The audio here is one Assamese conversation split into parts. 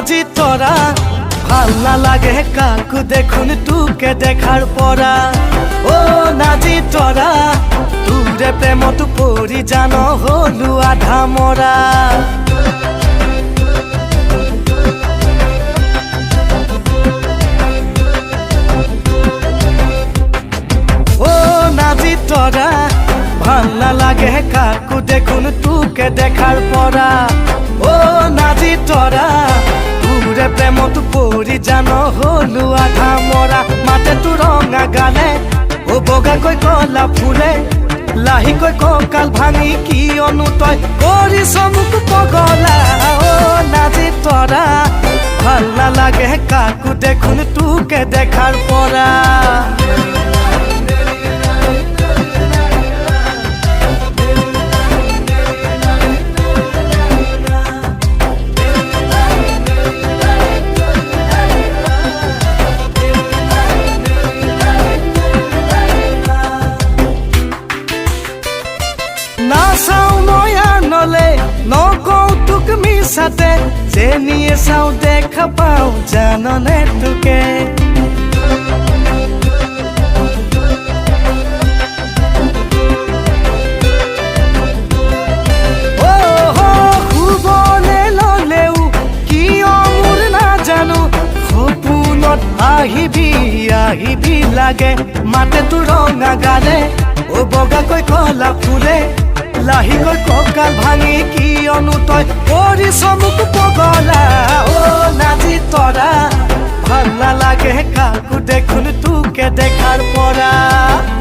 নাজি তৰা ভাল নালাগে কাকু দেখুন তোকে দেখাৰ পৰা ও নাজি তৰা তোৰে প্ৰেমত পৰি জান হলু আধা মরা ও নাজি তরা ভাল নালাগে কাকু দেখুন তোকে দেখার পরা ও নাজি তরা তোরে প্রেমত পৰি জান হলু আধা মরা মাতে তো রঙা গালে ও বগা কই কলা ফুলে লাহি কই ককাল ভাঙি কি অনুতয় কৰিছ মোক পগলা ও নাজি তৰা ভাল নালাগে কাকু দেখুন তোকে দেখার পরা নাচাও নয়া নলে নকৌতুক মিছাতে যে নিয়ে চাও দেখা পাও জাননে তোকে খুবনে ললেও কিয় মোৰ নাজানো সপোনত আহিবি আহিবি লাগে মাতে তো ৰঙা গালে ও বগাকৈ কলা ফুলে লাহি কই ককাল ভাঙি কি অনুতয় কৰিছ মোক পগলা ও নাজি তৰা ভাল নালাগে কাকু দেখুন তোকে দেখার পরা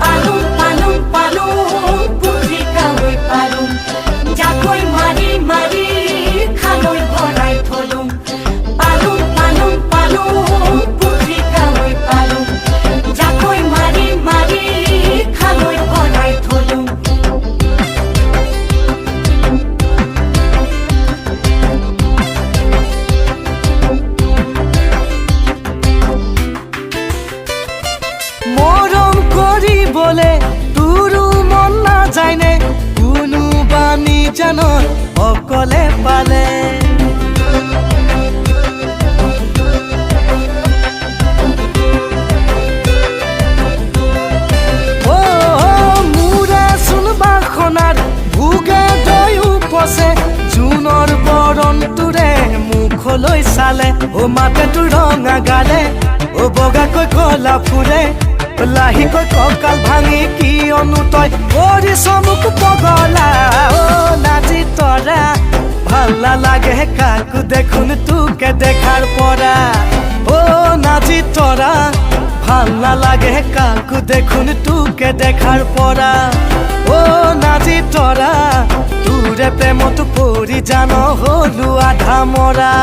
পালুম পালুম পালুম পুত্রি কালৈ পালুম যাকৈ মারি মারি খালৈ ভৰাই থলুম পালুম পালুম পালুম পুত্ৰি কালৈ পালুম যাকৈ মাৰি মাৰি খালৈ ভৰাই থলুম মৰম কৰিবলে তোৰো মন নাযায়নে কোনো বানি জানত অকলে পালে ও মোৰে চোন বাখনাত ভোগে দৈ উপচে জোনৰ বৰণ তোৰে মুখলৈ চালে ও মাতে তো ৰঙা গালে ও বগাকৈ কলা ফুলে লাহি কই ককাল ভাঙি কি অনুতয় কৰিছ মোক পগলা ও নাজি তৰা ভাল নালাগে কাকু দেখুন তোকে দেখাৰ পৰা ও নাজি তৰা ভাল নালাগে কাকু দেখুন তোকে দেখাৰ পৰা ও নাজি তৰা তোৰে প্ৰেমত পৰি জান হলু আধা মৰা।